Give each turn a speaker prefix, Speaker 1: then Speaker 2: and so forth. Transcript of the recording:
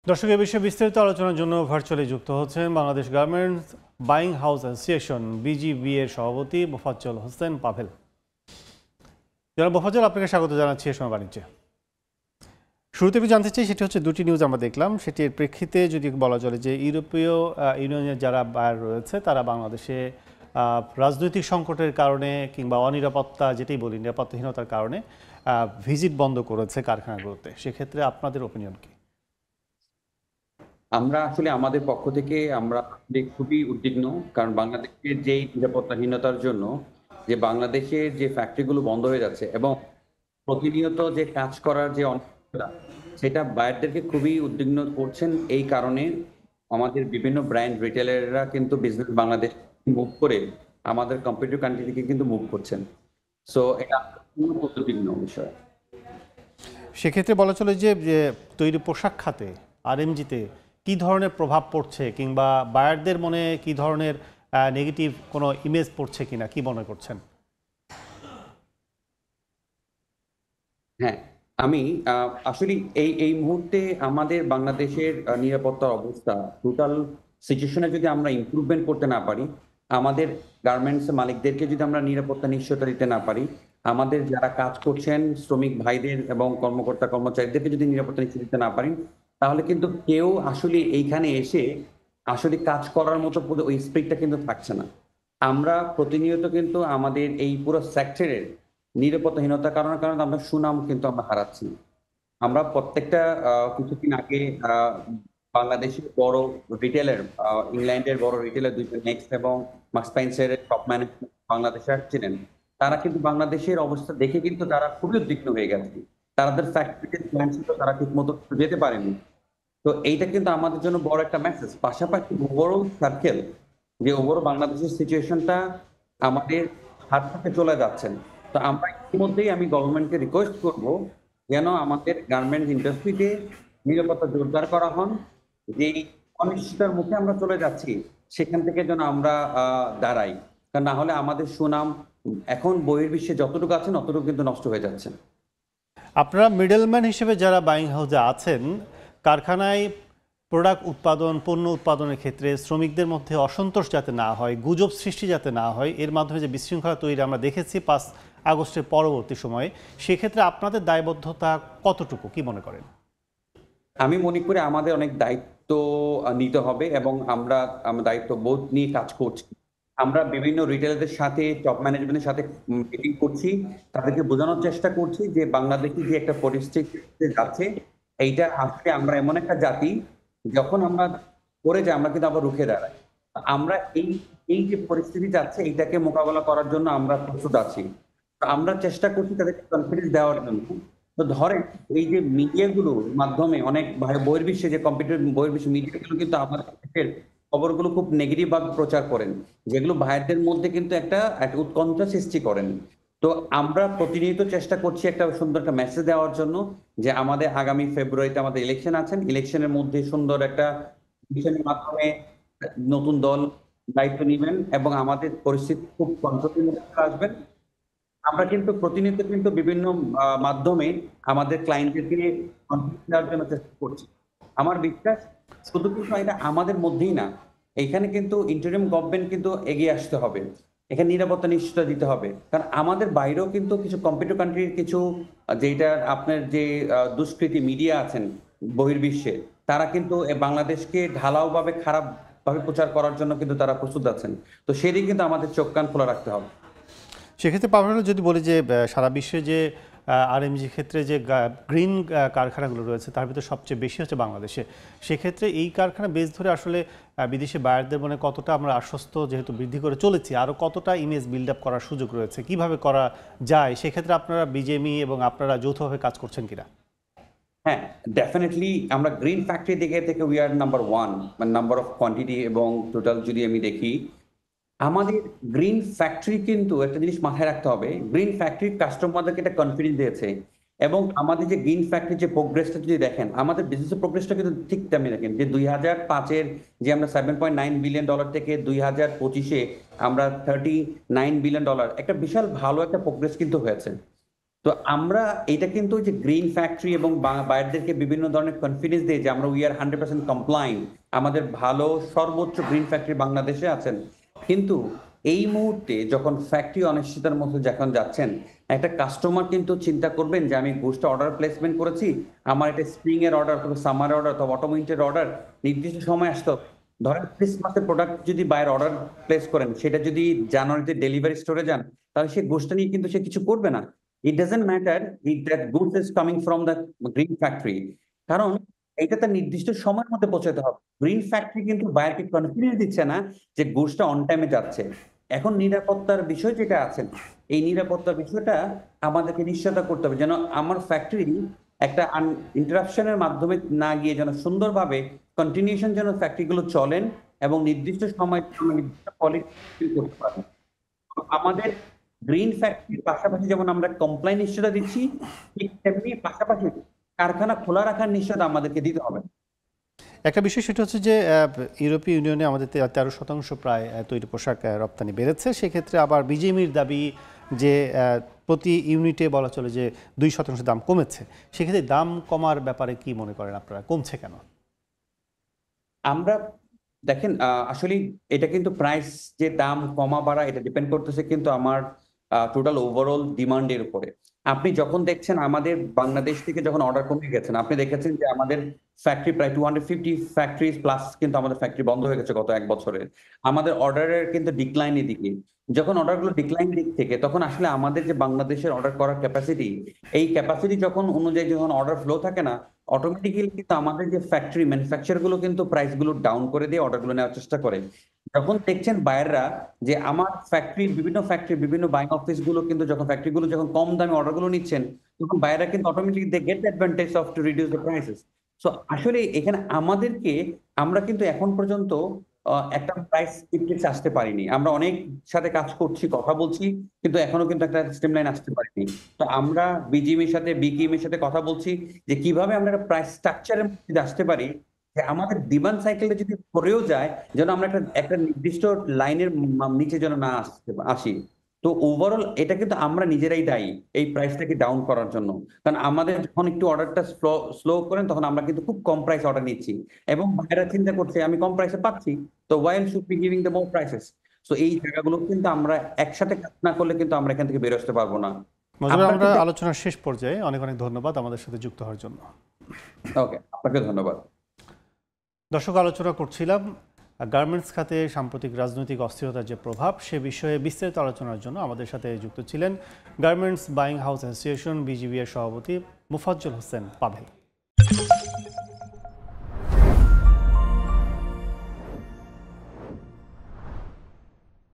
Speaker 1: দর্শক, এ বিষয়ে বিস্তারিত আলোচনার জন্য ভার্চুয়ালি যুক্ত হচ্ছেন Bangladesh garments buying house association BGB এর সভাপতি মোফাজ্জল হোসেন পাভেল। জনাব মোফাজ্জল, আপনাকে স্বাগত জানাচ্ছি এ সময় বাণিজ্যে। শুরুতে আমি জানতে চাই, সেটি হচ্ছে দুটি নিউজ আমরা দেখলাম, সেটির প্রেক্ষিতে যদি বলা চলে যে ইউরোপীয় ইউনিয়নের যারা বায়ার রয়েছে তারা বাংলাদেশে রাজনৈতিক সংকটের কারণে কিংবা অনিরাপত্তা, যেটাই বলি নিরাপত্তাহীনতার কারণে ভিজিট বন্ধ করেছে কারখানাগুলোতে। সেক্ষেত্রে আপনাদের ওপিনিয়ন কি?
Speaker 2: আমরা আসলে আমাদের পক্ষ থেকে আমরা খুবই উদ্বিগ্ন, কারণ বাংলাদেশের যেই নিরাপত্তাহীনতার জন্য যে বাংলাদেশের যে ফ্যাক্টরিগুলো বন্ধ হয়ে যাচ্ছে এবং প্রতিনিয়ত যে কাজ করার যে অনিশ্চয়তা, সেটা বায়ারদেরকে খুবই উদ্বিগ্ন করছেন। এই কারণে আমাদের বিভিন্ন ব্র্যান্ড রিটেলাররা কিন্তু বিজনেস বাংলাদেশ মুভ করে আমাদের কম্পিটিটিভ কান্ট্রি থেকে কিন্তু মুভ করছেন। সো এটা খুবই উদ্বিগ্ন বিষয়।
Speaker 1: সেক্ষেত্রে বলা চলে যে তৈরি পোশাক খাতে আরএমজিতে কী ধরনের প্রভাব পড়ছে, কিংবা বায়ারদের মনে কী ধরনের নেগেটিভ কোনো ইমেজ পড়ছে কিনা, কি মনে করছেন?
Speaker 2: হ্যাঁ, আমি আসলে এই এই মুহূর্তে আমাদের বাংলাদেশের নিরাপত্তার অবস্থা টোটাল সিচুয়েশনে যদি আমরা ইমপ্রুভমেন্ট করতে না পারি, আমাদের গার্মেন্টস মালিকদেরকে যদি আমরা নিরাপত্তা নিশ্চয়তা দিতে না পারি, আমাদের যারা কাজ করছেন শ্রমিক ভাইদের এবং কর্মকর্তা কর্মচারীদেরকে যদি নিরাপত্তা নিশ্চয়তা দিতে না পারি, তাহলে কিন্তু কেউ আসলে এইখানে এসে আসলে কাজ করার মতো ওই স্পিরিটটা কিন্তু থাকছে না। আমরা প্রতিনিয়ত কিন্তু আমাদের এই পুরো সেক্টরের নিরাপত্তাহীনতার কারণে আমরা সুনাম কিন্তু আমরা হারাচ্ছি। আমরা প্রত্যেকটা কিছুদিন আগে বাংলাদেশের বড় রিটেলার, ইংল্যান্ডের বড় রিটেলার দুইটা নেক্সট এবং মার্কস স্পেন্সার এর টপ ম্যানেজমেন্ট বাংলাদেশে আসছিলেন। তারা কিন্তু বাংলাদেশের অবস্থা দেখে কিন্তু তারা খুবই উদ্বিগ্ন হয়ে গেছে। তাদের ফ্যাক্টরিতে প্ল্যান ছিল, তারা ঠিক মতো যেতে পারেনি। তো এইটা কিন্তু আমাদের জন্য বড় একটা মেসেজ। পাশাপাশি ওভারঅল সার্কেল যে ওভারঅল বাংলাদেশের সিচুয়েশনটা আমাদের হাত থেকে চলে যাচ্ছেন। তো আমরা ইতিমধ্যেই আমি গভর্নমেন্টকে রিকোয়েস্ট করব যেন আমাদের গার্মেন্টস ইন্ডাস্ট্রিতে নিরাপত্তা জোরদার করা হন। যে অনিশ্চয়তার মুখে আমরা চলে যাচ্ছি, সেখান থেকে যেন আমরা দাঁড়াই, কারণ না হলে আমাদের সুনাম এখন বহির্বিশ্বে যতটুকু আছেন ততটুকু কিন্তু নষ্ট হয়ে যাচ্ছে।
Speaker 1: আপনারা মিডলম্যান হিসেবে যারা বাইং হাউসে আছেন, কারখানায় প্রোডাক্ট উৎপাদন, পণ্য উৎপাদনের ক্ষেত্রে শ্রমিকদের মধ্যে অসন্তোষ যাতে না হয়, গুজব সৃষ্টি যাতে না হয়, এর মাধ্যমে যে বিশৃঙ্খলা তৈরি আমরা দেখেছি 5 আগস্টের পরবর্তী সময়ে, সেক্ষেত্রে আপনাদের দায়বদ্ধতা কতটুকু, কি মনে করেন?
Speaker 2: আমি মনে করি আমাদের অনেক দায়িত্ব নিতে হবে এবং আমরা দায়িত্ব বোধ নিয়ে কাজ করছি। আমরা বিভিন্ন রিটেলারদের সাথে, টপ ম্যানেজমেন্টের সাথে মিটিং করছি। তাদেরকে বোঝানোর চেষ্টা করছি যে বাংলাদেশে যে একটা পরিস্থিতিতে যাচ্ছে, এইটা আসলে আমরা এমন একটা জাতি, যখন আমরা পড়ে যাই আমরা কিন্তু আবার রুখে দাঁড়াই। আমরা এই এই যে পরিস্থিতি যাচ্ছে এইটাকে মোকাবেলা করার জন্য আমরা প্রস্তুত আছি। তো আমরা চেষ্টা করছি তাদেরকে কনফিডেন্স দেওয়ার জন্য। তো ধরেন এই যে মিডিয়াগুলোর মাধ্যমে অনেক বহির্বিশ্বে যে কম্পিউটার বহির্বিশ্ব মিডিয়াগুলো কিন্তু আমাদের দেশের খবরগুলো খুব নেগেটিভ ভাবে প্রচার করেন, যেগুলো ভাইদের মধ্যে কিন্তু একটা উৎকণ্ঠা সৃষ্টি করেন। তো আমরা প্রতিনিয়ত চেষ্টা করছি একটা সুন্দর একটা মেসেজ দেওয়ার জন্য যে আমাদের আগামী ফেব্রুয়ারিতে আমাদের ইলেকশন আছেন, ইলেকশনের মধ্যে সুন্দর একটা ইলেকশনের মাধ্যমে নতুন দল দায়িত্ব নেবেন এবং আমাদের পরিস্থিতি খুব কন্ট্রোলের মধ্যে আসবেন। আমরা কিন্তু প্রতিনিয়ত কিন্তু বিভিন্ন মাধ্যমে আমাদের ক্লায়েন্টদেরকে কনফিডেন্স দেওয়ার জন্য চেষ্টা করছি। আমার বিশ্বাস শুধু কিন্তু এটা আমাদের মধ্যেই না, এখানে কিন্তু ইন্টারিম গভর্নমেন্ট কিন্তু এগিয়ে আসতে হবে। এখানে নিরাপত্তা নিশ্চয়তা দিতে হবে, কারণ আমাদের বাইরেও কিন্তু কিছু কম্পিটিটিভ কান্ট্রির কিছু যেটা আপনার যে দুষ্কৃতী মিডিয়া আছেন বহির্বিশ্বে, তারা কিন্তু বাংলাদেশকে ঢালাও ভাবে খারাপ ভাবে প্রচার করার জন্য কিন্তু তারা প্রস্তুত আছেন। তো সেদিকে কিন্তু আমাদের চোখ কান খোলা রাখতে হবে।
Speaker 1: সেক্ষেত্রে পাবনা যদি বলি যে সারা বিশ্বে যে আরএমজি ক্ষেত্রে যে গ্রিন কারখানাগুলো রয়েছে তার ভিতরে সবচেয়ে বেশি হচ্ছে বাংলাদেশে। সেক্ষেত্রে এই কারখানা বেস ধরে আসলে বিদেশি বায়ারদের মনে কতটা আমরা আশ্বস্ত, যেহেতু বৃদ্ধি করে চলেছি, আরও কতটা ইমেজ বিল্ড আপ করার সুযোগ রয়েছে, কিভাবে করা যায়, সেক্ষেত্রে আপনারা বিজেএমই এবং আপনারা যৌথভাবে কাজ করছেন কিনা?
Speaker 2: হ্যাঁ, ডেফিনেটলি আমরা গ্রিন ফ্যাক্টরি দিকে থেকে উই আর নাম্বার 1 মানে নাম্বার অফ কোয়ান্টিটি এবং টোটাল যদি আমি দেখি, আমাদের গ্রিন ফ্যাক্টরি কিন্তু একটা জিনিস মাথায় রাখতে হবে। গ্রিন ফ্যাক্টরি কাস্টমারদেরকে একটা কনফিডেন্স দিয়েছে এবং আমাদের যে গ্রিন ফ্যাক্টরির যে প্রোগ্রেসটা যদি দেখেন, আমাদের বিজনেসের প্রোগ্রেসটা কিন্তু ঠিক তেমনি দেখেন যে 2005 এর যে আমরা $7.9 বিলিয়ন থেকে 2025-এ আমরা $39 বিলিয়ন, একটা বিশাল ভালো একটা প্রোগ্রেস কিন্তু হয়েছে। তো তো আমরা এটা কিন্তু ওই যে গ্রিন ফ্যাক্টরি এবং বাইরেদেরকে বিভিন্ন ধরনের কনফিডেন্স দিয়ে যে আমরা উই আর 100% কমপ্লায়েন্ট, আমাদের ভালো সর্বোচ্চ গ্রিন ফ্যাক্টরি বাংলাদেশে আছেন। কিন্তু এই মুহূর্তে যখন ফ্যাক্টরি অনিশ্চয়তার মধ্যে যখন যাচ্ছেন, একটা কাস্টমার কিন্তু চিন্তা করবেন যে আমি গোশটা অর্ডার প্লেসমেন্ট করেছি, আমার এটা স্প্রিং এর অর্ডার অথবা সামার অর্ডার অথবা অটোম উইন্টার অর্ডার নির্দিষ্ট সময় আসতো। ধরেন ক্রিসমাসের প্রোডাক্ট যদি বাইরে অর্ডার প্লেস করেন, সেটা যদি জানুয়ারিতে ডেলিভারি স্টোরে যান, তাহলে সেই গোশটা নিয়ে কিন্তু সে কিছু করবে না। It doesn't matter if that goods is coming from the green factory, কারণ এটা তার নির্দিষ্ট সময়ের মধ্যে পৌঁছাতে হবে। গ্রিন ফ্যাক্টরি কিন্তু বায়ারকে কনফিডেন্স দিচ্ছে না যে গুডসটা অন টাইমে যাচ্ছে। এখন নিরাপত্তার বিষয় যেটা আছে, এই নিরাপত্তার বিষয়টা আমাদেরকে নিশ্চয়তা করতে হবে যেন আমার ফ্যাক্টরি একটা ইন্টারাপশনের মাধ্যমে না গিয়ে যেন সুন্দরভাবে কন্টিনিউশন যেন ফ্যাক্টরিগুলো চলেন এবং নির্দিষ্ট সময় নির্দিষ্ট কোয়ালিটি করতে পারেন। আমাদের গ্রিন ফ্যাক্টরির পাশাপাশি যেমন আমরা কমপ্লায়েন্স নিশ্চয়তা দিচ্ছি, ঠিক তেমনি পাশাপাশি কারখানা খোলা রাখার নিশ্চয়তা আমাদেরকে দিতে হবে।
Speaker 1: একটা বিষয় সেটা হচ্ছে যে ইউরোপীয় ইউনিয়নে আমাদের 13% প্রায় তৈরি পোশাক রপ্তানি বেড়েছে। সেক্ষেত্রে আবার বিজিএমইর দাবি যে প্রতি ইউনিটে বলা চলে যে 2% দাম কমেছে। সেক্ষেত্রে দাম কমার ব্যাপারে কি মনে করেন আপনারা, কমছে কেন?
Speaker 2: আমরা দেখেন আসলে এটা কিন্তু প্রাইস যে দাম কমা বাড়া এটা ডিপেন্ড করতেছে কিন্তু আমার টোটাল ওভারঅল ডিমান্ডের উপরে। আপনি যখন দেখছেন আমাদের বাংলাদেশ থেকে যখন অর্ডার কমে গেছেন, আপনি দেখেছেন যে আমাদের ফ্যাক্টরি প্রায় 250 ফ্যাক্টরিজ প্লাস কিন্তু আমাদের ফ্যাক্টরি বন্ধ হয়ে গেছে গত 1 বছরে। আমাদের অর্ডারের কিন্তু ডিক্লাইনের দিকে। যখন অর্ডারগুলো ডিক্লাইন দিক থেকে তখন আসলে আমাদের যে বাংলাদেশের অর্ডার করার ক্যাপাসিটি, এই ক্যাপাসিটি যখন অনুযায়ী যখন অর্ডার ফ্লো থাকে না, অটোমেটিক্যালি কিন্তু আমাদের যে ফ্যাক্টরি ম্যানুফ্যাকচার গুলো কিন্তু প্রাইস গুলো ডাউন করে দিয়ে অর্ডারগুলো নেওয়ার চেষ্টা করে। যখন দেখছেন বায়াররা যে আমার ফ্যাক্টরি বিভিন্ন বাইং অফিস গুলো কিন্তু যখন ফ্যাক্টরি গুলো যখন কম দামে অর্ডার গুলো নিচ্ছেন, তখন বায়াররা কিন্তু automatically they get advantage of to reduce the prices. So আসলে এখানে আমরা কিন্তু এখন পর্যন্ত একটা প্রাইস ডিফারেন্স আসতে পারিনি। আমরা অনেক সাথে কাজ করছি, কথা বলছি, কিন্তু এখনো কিন্তু একটা সিস্টেম লাইন আসতে পারিনি। তো আমরা বিজিএম এর সাথে বিকিএম এর সাথে কথা বলছি যে কিভাবে আমরা একটা প্রাইস স্ট্রাকচারের মধ্যে আসতে পারি যে আমাদের ডিমান্ড সাইকেলটা যদি পড়েও যায় যেন আমরা একটা নির্দিষ্ট লাইনের নিচে যেন না আসি। তো ওভারঅল এটা কিন্তু আমরা নিজেরাই দায়ী এই প্রাইসটাকে ডাউন করার জন্য। কারণ আমাদের যখন একটু অর্ডারটা স্লো করেন তখন আমরা কিন্তু খুব কম প্রাইস অর্ডার নিচ্ছি এবং বাইরে চিন্তা করছে আমি কম প্রাইসে পাচ্ছি, তো while should be giving the more prices. So এই জায়গাগুলো কিন্তু আমরা একসাথে কাজ না করলে কিন্তু আমরা এখান থেকে বের আসতে পারবো না।
Speaker 1: আমরা আলোচনার শেষ পর্যায়ে, অনেক অনেক ধন্যবাদ আমাদের সাথে যুক্ত হওয়ার জন্য।
Speaker 2: ওকে, আপনাকে ধন্যবাদ।
Speaker 1: দর্শক, আলোচনা করছিলাম গার্মেন্টস খাতে সাম্প্রতিক রাজনৈতিক অস্থিরতার যে প্রভাব, সে বিষয়ে বিস্তারিত আলোচনার জন্য আমাদের সাথে যুক্ত ছিলেন garments buying house association BGB এর সভাপতি মোফাজ্জল হোসেন পাভেল।